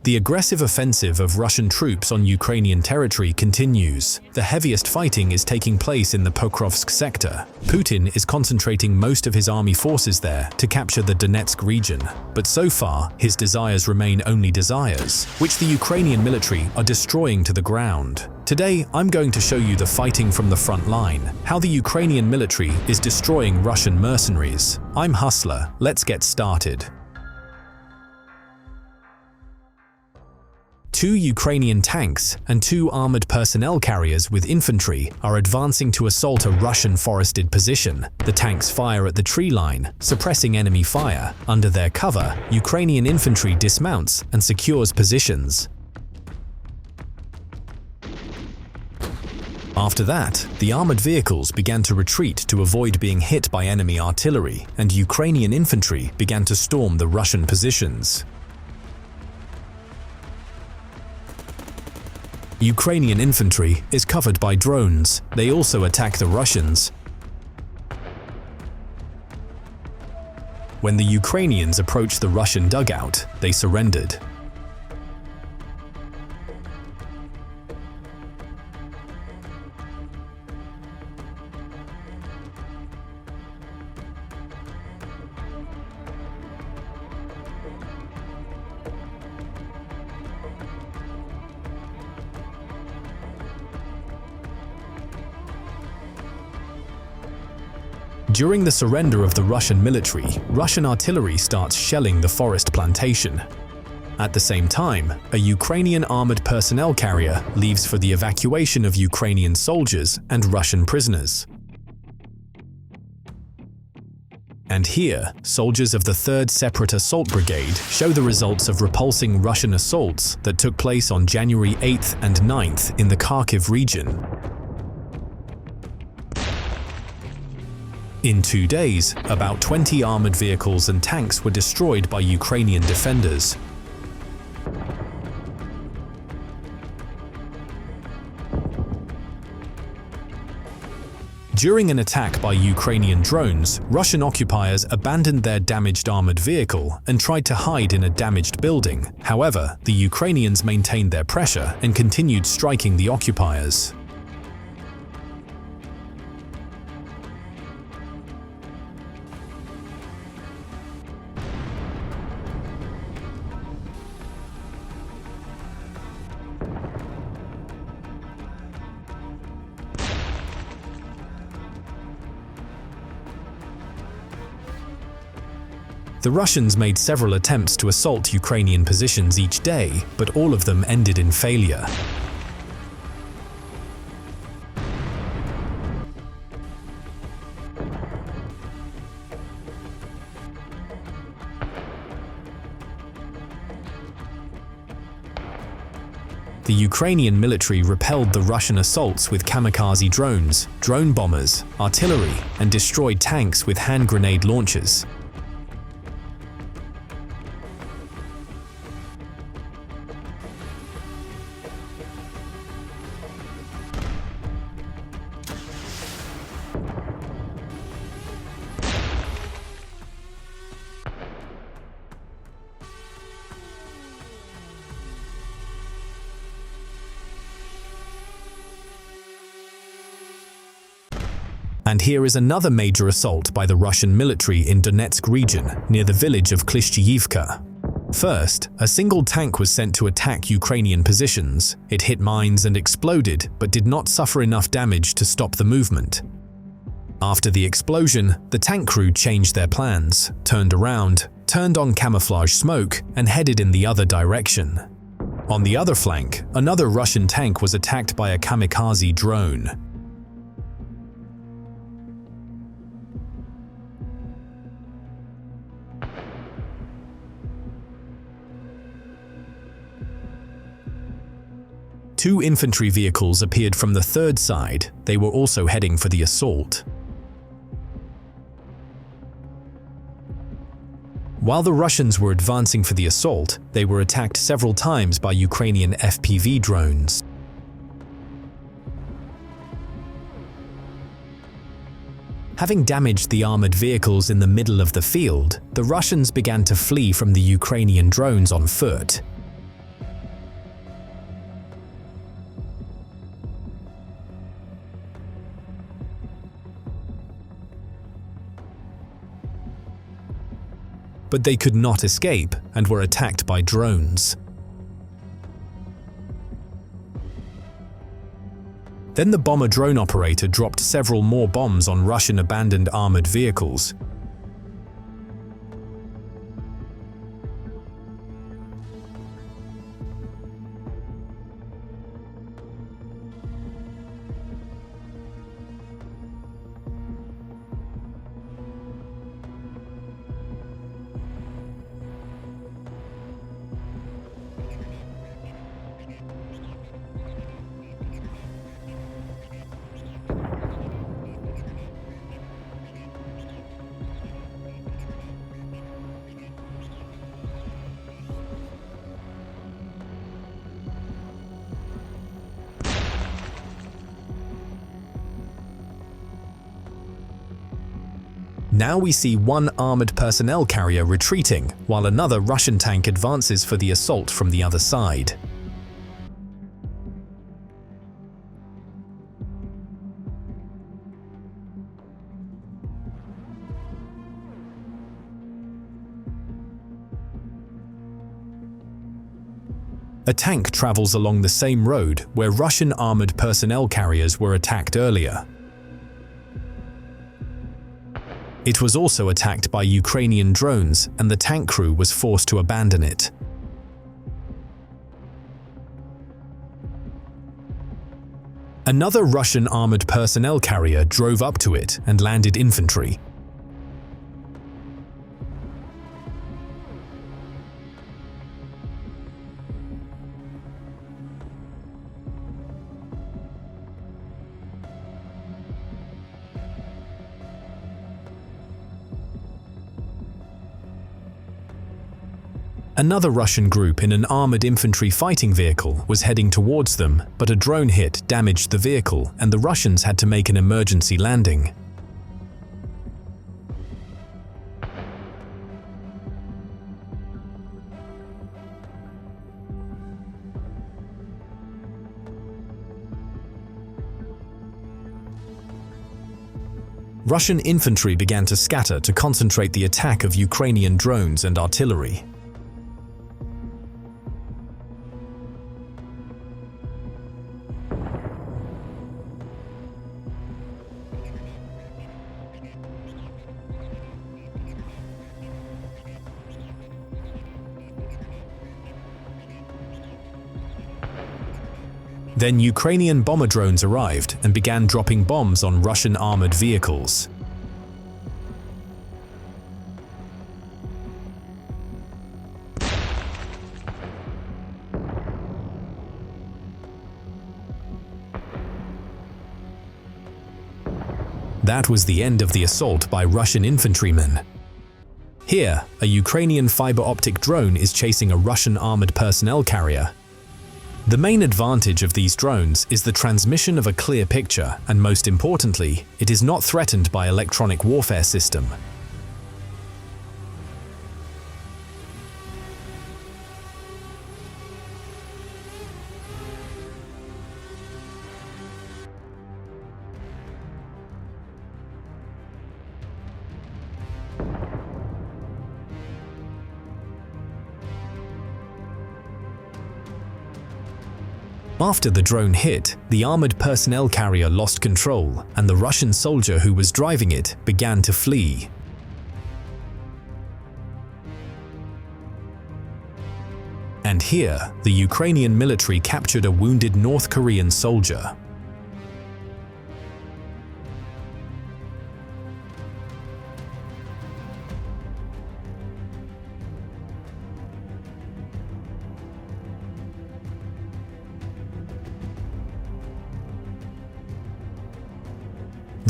The aggressive offensive of Russian troops on Ukrainian territory continues. The heaviest fighting is taking place in the Pokrovsk sector. Putin is concentrating most of his army forces there to capture the Donetsk region. But so far, his desires remain only desires, which the Ukrainian military are destroying to the ground. Today, I'm going to show you the fighting from the front line, how the Ukrainian military is destroying Russian mercenaries. I'm Hustler. Let's get started. 2 Ukrainian tanks and 2 armored personnel carriers with infantry are advancing to assault a Russian forested position. The tanks fire at the tree line, suppressing enemy fire. Under their cover, Ukrainian infantry dismounts and secures positions. After that, the armored vehicles began to retreat to avoid being hit by enemy artillery, and Ukrainian infantry began to storm the Russian positions. Ukrainian infantry is covered by drones. They also attack the Russians. When the Ukrainians approached the Russian dugout, they surrendered. During the surrender of the Russian military, Russian artillery starts shelling the forest plantation. At the same time, a Ukrainian armored personnel carrier leaves for the evacuation of Ukrainian soldiers and Russian prisoners. And here, soldiers of the 3rd Separate Assault Brigade show the results of repulsing Russian assaults that took place on January 8th and 9th in the Kharkiv region. In 2 days, about 20 armored vehicles and tanks were destroyed by Ukrainian defenders. During an attack by Ukrainian drones, Russian occupiers abandoned their damaged armored vehicle and tried to hide in a damaged building. However, the Ukrainians maintained their pressure and continued striking the occupiers. The Russians made several attempts to assault Ukrainian positions each day, but all of them ended in failure. The Ukrainian military repelled the Russian assaults with kamikaze drones, drone bombers, artillery, and destroyed tanks with hand grenade launchers. And here is another major assault by the Russian military in Donetsk region, near the village of Klishchiivka. First, a single tank was sent to attack Ukrainian positions. It hit mines and exploded, but did not suffer enough damage to stop the movement. After the explosion, the tank crew changed their plans, turned around, turned on camouflage smoke, and headed in the other direction. On the other flank, another Russian tank was attacked by a kamikaze drone. Two infantry vehicles appeared from the third side. They were also heading for the assault. While the Russians were advancing for the assault, they were attacked several times by Ukrainian FPV drones. Having damaged the armored vehicles in the middle of the field, the Russians began to flee from the Ukrainian drones on foot. but they could not escape and were attacked by drones. Then the bomber drone operator dropped several more bombs on Russian abandoned armored vehicles. Now we see one armored personnel carrier retreating, while another Russian tank advances for the assault from the other side. A tank travels along the same road where Russian armored personnel carriers were attacked earlier. It was also attacked by Ukrainian drones, and the tank crew was forced to abandon it. Another Russian armored personnel carrier drove up to it and landed infantry. Another Russian group in an armored infantry fighting vehicle was heading towards them, but a drone hit damaged the vehicle and the Russians had to make an emergency landing. Russian infantry began to scatter to concentrate the attack of Ukrainian drones and artillery. Then Ukrainian bomber drones arrived and began dropping bombs on Russian armored vehicles. That was the end of the assault by Russian infantrymen. Here, a Ukrainian fiber optic drone is chasing a Russian armored personnel carrier. The main advantage of these drones is the transmission of a clear picture, and most importantly, it is not threatened by electronic warfare system. After the drone hit, the armored personnel carrier lost control, and the Russian soldier who was driving it began to flee. And here, the Ukrainian military captured a wounded North Korean soldier.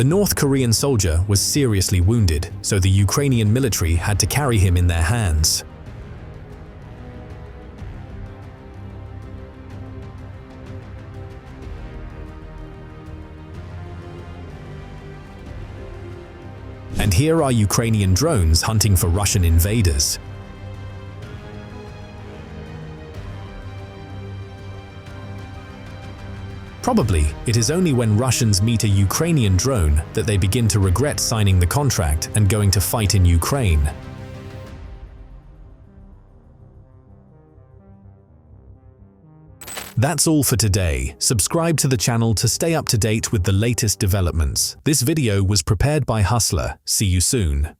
The North Korean soldier was seriously wounded, so the Ukrainian military had to carry him in their hands. And here are Ukrainian drones hunting for Russian invaders. Probably, it is only when Russians meet a Ukrainian drone that they begin to regret signing the contract and going to fight in Ukraine. That's all for today. Subscribe to the channel to stay up to date with the latest developments. This video was prepared by Hustler. See you soon.